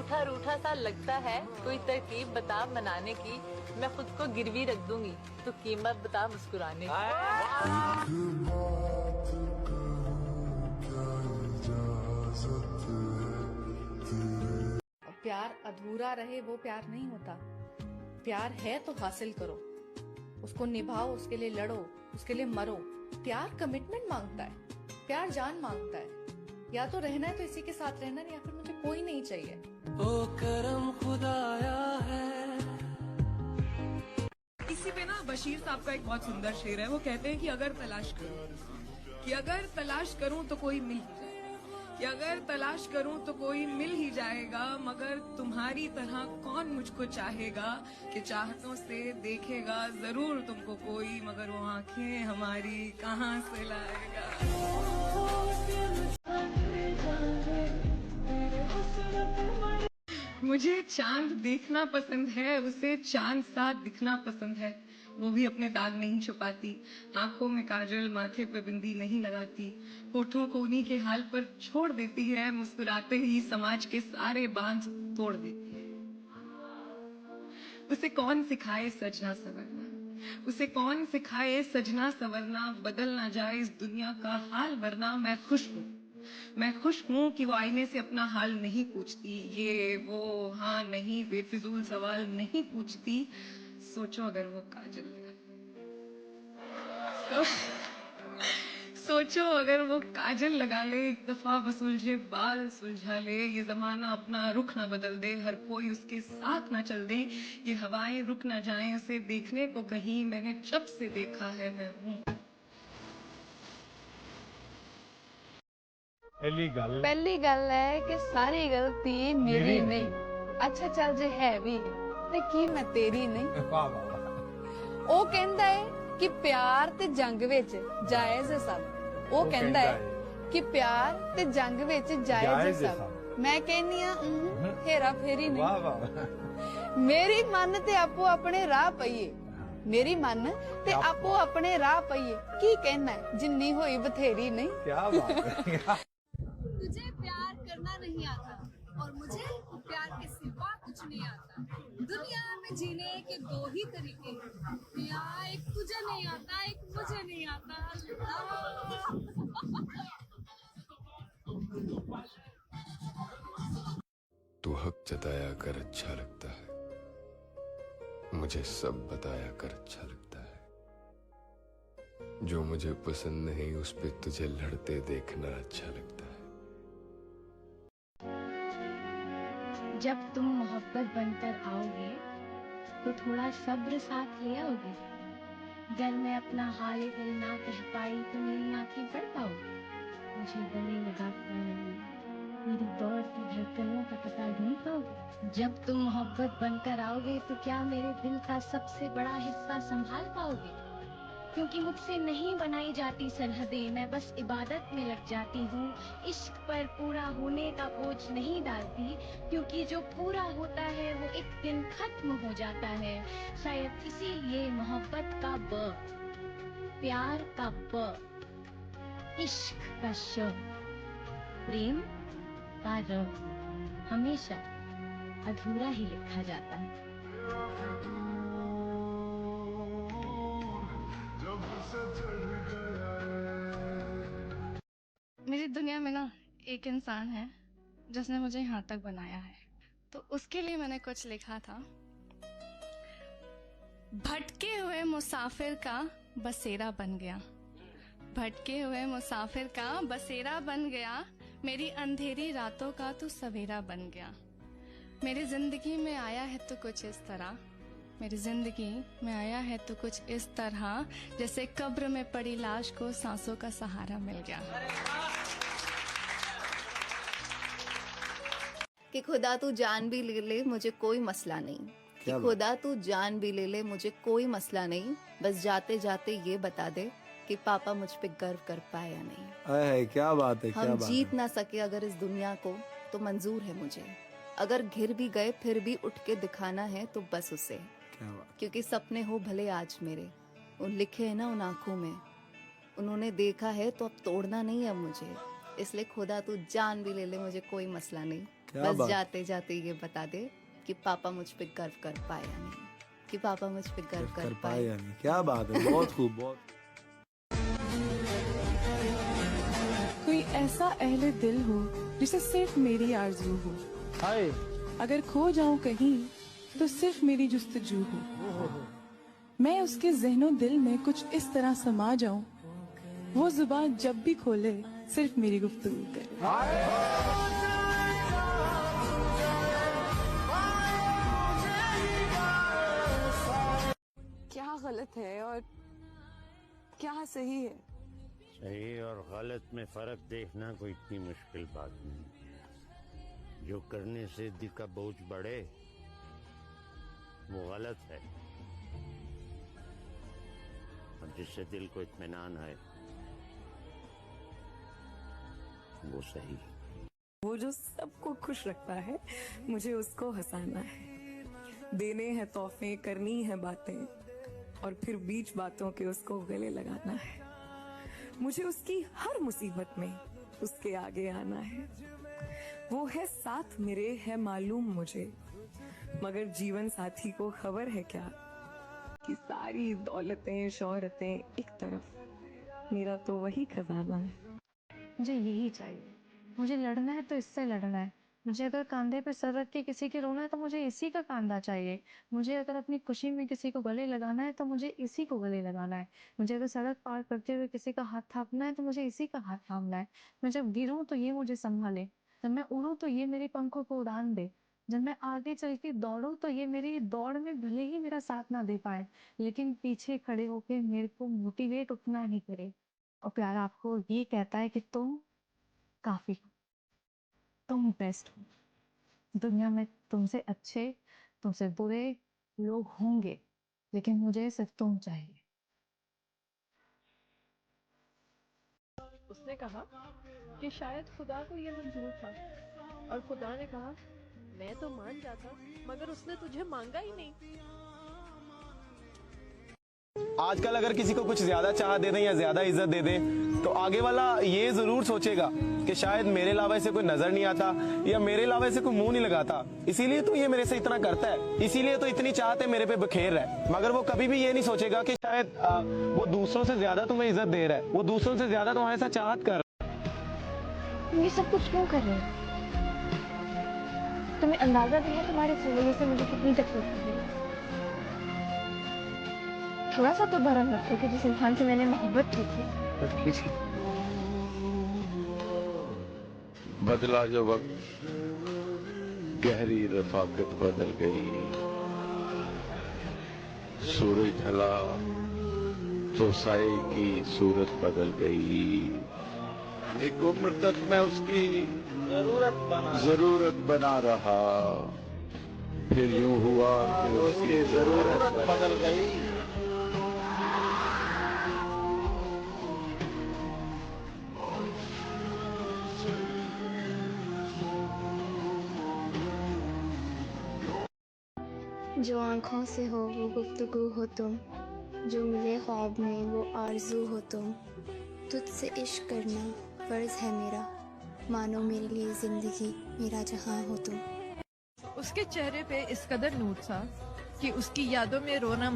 रूठा रूठा सा लगता है, कोई तरकीब बता मनाने की, मैं खुद को गिरवी रख दूंगी, तो कीमत बता मुस्कुराने की। प्यार अधूरा रहे वो प्यार नहीं होता। प्यार है तो हासिल करो, उसको निभाओ, उसके लिए लड़ो, उसके लिए मरो। प्यार कमिटमेंट मांगता है, प्यार जान मांगता है। या तो रहना है तो इसी के साथ रहना, या फिर मुझे कोई नहीं चाहिए। ओ करम खुदाया है। इसी पे ना बशीर साहब का एक बहुत सुंदर शेर है। वो कहते हैं कि अगर तलाश करूं तो कोई मिल ही जाएगा, कि अगर तलाश करूं तो कोई मिल ही जाएगा, मगर तुम्हारी तरह कौन मुझको चाहेगा, कि चाहतों से देखेगा जरूर तुमको कोई, मगर वो आंखें हमारी कहां से लाएगा। मुझे चांद देखना पसंद है, उसे चांद सा दिखना पसंद है। वो भी अपने दाग नहीं छुपाती, आंखों में काजल, माथे पे बिंदी नहीं लगाती, होठों को उन्हीं के हाल पर छोड़ देती है, मुस्कुराते ही समाज के सारे बांध तोड़ देती है। उसे कौन सिखाए सजना संवरना, उसे कौन सिखाए सजना संवरना, बदल ना जाए इस दुनिया का हाल वरना। मैं खुश हूँ कि वो आईने से अपना हाल नहीं पूछती, ये वो हाँ नहीं बेफिजूल सवाल नहीं पूछती। सोचो अगर वो काजल सोचो अगर वो काजल लगा ले, एक दफा बस उलझे बाल सुलझा ले, ये जमाना अपना रुख ना बदल दे, हर कोई उसके साथ ना चल दे, ये हवाएं रुक ना जाएं उसे देखने को कहीं, मैंने जब से देखा है मैं हूँ। पहली गल है कि सारी गलती मेरी नहीं। अच्छा चल जे है भी ते की मैं तेरी नहीं। ਉਹ ਕਹਿੰਦਾ ਹੈ ਕਿ ਪਿਆਰ ਤੇ ਜੰਗ ਵਿੱਚ ਜਾਇਜ਼ ਹੈ ਸਭ। ਉਹ ਕਹਿੰਦਾ ਹੈ ਕਿ ਪਿਆਰ ਤੇ ਜੰਗ ਵਿੱਚ ਜਾਇਜ਼ ਹੈ ਸਭ। ਮੈਂ ਕਹਿੰਨੀ ਆ ਹੇਰਾ ਫੇਰੀ ਨਹੀਂ। ਵਾਹ ਵਾਹ। ਮੇਰੀ ਮਨ ਤੇ ਆਪੋ ਆਪਣੇ ਰਾਹ ਪਈਏ, मेरी मन ते आपो अपने राह पईए। की कहना है जिन्नी होई बथेरी नहीं। क्या बात है। तुझे प्यार करना नहीं आता और मुझे प्यार के सिवा कुछ नहीं आता। दुनिया में जीने के दो ही तरीके, या एक तुझे नहीं आता, एक मुझे नहीं आता। तू हक जताया कर अच्छा लगता है, मुझे सब बताया कर अच्छा लगता है, जो मुझे पसंद नहीं उस पे तुझे लड़ते देखना अच्छा लगता है। जब तुम मोहब्बत बनकर आओगे तो थोड़ा सब्र साथ ले आओगे। जब मैं अपना हाल दिल ना कह पाई तो मेरी आंखें पढ़ पाओगे। मुझे गले लगा मेरी दौड़ती धड़कनों का पता नहीं पाओगे। जब तुम मोहब्बत बनकर आओगे तो क्या मेरे दिल का सबसे बड़ा हिस्सा संभाल पाओगे। क्योंकि मुझसे नहीं बनाई जाती सरहदें, मैं बस इबादत में लग जाती हूँ। इश्क पर पूरा होने का बोझ नहीं डालती, क्योंकि जो पूरा होता है वो एक दिन खत्म हो जाता है। शायद इसीलिए मोहब्बत का ब, प्यार का प, इश्क का श, प्रेम का र हमेशा अधूरा ही लिखा जाता है। मेरी दुनिया में ना एक इंसान है जिसने मुझे यहाँ तक बनाया है, तो उसके लिए मैंने कुछ लिखा था। भटके हुए मुसाफिर का बसेरा बन गया, भटके हुए मुसाफिर का बसेरा बन गया, मेरी अंधेरी रातों का तू सवेरा बन गया। मेरी जिंदगी में आया है तो कुछ इस तरह, मेरी जिंदगी में आया है तो कुछ इस तरह, जैसे कब्र में पड़ी लाश को सांसों का सहारा मिल गया। कि खुदा तू जान भी ले ले मुझे कोई मसला नहीं, कि खुदा तू जान भी ले ले मुझे कोई मसला नहीं, बस जाते जाते ये बता दे कि पापा मुझ पे गर्व कर पाए या नहीं। क्या बात है, हम जीत ना सके अगर इस दुनिया को तो मंजूर है मुझे, अगर घिर भी गए फिर भी उठ के दिखाना है तो बस उसे। क्योंकि सपने हो भले आज मेरे, उन लिखे है ना उन आंखों में, उन्होंने देखा है तो अब तोड़ना नहीं है मुझे, इसलिए खुदा तू जान भी ले ले मुझे कोई मसला नहीं। बस जाते जाते ये बता दे कि पापा मुझ पे गर्व कर पाए या नहीं, कि पापा मुझ पे गर्व कर पाए या नहीं। क्या बात है, बहुत खूब, बहुत। कोई ऐसा अहले दिल हो जिसे सिर्फ मेरी आरज़ू हो, हाय अगर खो जाऊं कहीं तो सिर्फ मेरी जुस्तजू हो, मैं उसके ज़हनो दिल में कुछ इस तरह समा जाऊं, वो जुबान जब भी खोले सिर्फ मेरी गुफ्तगू करे। क्या गलत है और क्या सही है? सही और गलत में फर्क देखना कोई इतनी मुश्किल बात नहीं। जो करने से दिल का बोझ बढ़े वो गलत है, और जिससे दिल को इत्मीनान है वो सही है। वो जो सबको खुश रखता है, मुझे उसको हंसाना है, देने हैं तोहफे, करनी है बातें, और फिर बीच बातों के उसको गले लगाना है। मुझे उसकी हर मुसीबत में उसके आगे आना है। वो है साथ मेरे, है मालूम मुझे, मगर जीवन साथी को खबर है क्या कि सारी दौलतें शोहरतें एक तरफ, मेरा तो वही खजाना है। मुझे यही चाहिए। मुझे लड़ना है तो इससे लड़ना है। मुझे अगर कंधे पे सर रख के किसी के रोना है तो मुझे इसी का कंधा चाहिए। मुझे अगर अपनी खुशी में किसी को गले लगाना है तो मुझे इसी को गले लगाना है। मुझे अगर सड़क पार करते हुए किसी का हाथ थापना है तो मुझे इसी का हाथ थामना है। मैं जब गिरूं तो ये मुझे संभाले, जब मैं उड़ूं तो ये मेरे पंखों को उड़ान दे, जब मैं आगे चल के दौड़ूं तो ये मेरी दौड़ में भले ही मेरा साथ ना दे पाए, लेकिन पीछे खड़े होकर मेरे को मोटिवेट उतना ही करे। और प्यार आपको ये कहता है कि तुम काफी हो, तुम बेस्ट हो। दुनिया में तुमसे अच्छे, तुमसे बुरे लोग होंगे, लेकिन मुझे सिर्फ तुम चाहिए। उसने कहा कि शायद खुदा को ये मंजूर था, और खुदा ने कहा मैं तो मान जाता, मगर उसने तुझे मांगा ही नहीं। आजकल अगर किसी को कुछ ज्यादा चाह दे दें या ज्यादा इज्जत दे दें तो आगे वाला ये जरूर सोचेगा कि शायद मेरे अलावा इसे कोई नजर नहीं आता या मेरे अलावा इसे कोई मुंह नहीं लगाता, इसीलिए तो ये मेरे से इतना करता है, इसीलिए तो इतनी चाहते मेरे पे बखेर रहा है। मगर वो कभी भी ये नहीं सोचेगा कि शायद वो दूसरों से ज्यादा तुम्हें इज्जत दे रहा है, वो दूसरों से ज्यादा तुम्हारे साथ चाहत कर रहा है। ये सब कुछ क्यों कर रहे हो? तुम्हें अंदाजा भी है तुम्हारे चलने से मुझे कितनी तकलीफ हो रही है? थोड़ा सा तो भरम रखो कि जिस इंसान से मैंने मोहब्बत की थी। बदला जो वक्त, गहरी रफाकत बदल गई, सूरज ढला तो साए की सूरत बदल गई, एक उम्र तक मैं उसकी जरूरत बना रहा, फिर यूं हुआ कि उसकी जरूरत बदल गई। जो आँखों से हो वो गुफ्तगू हो तुम, जो मिले ख्वाब में वो आरज़ू हो तुम, तुझसे इश्क करना फ़र्ज़ है मेरा, मानो मेरे लिए ज़िंदगी मेरा जहां हो तुम। उसके चेहरे पे इस कदर नूर था कि उसकी यादों में रोना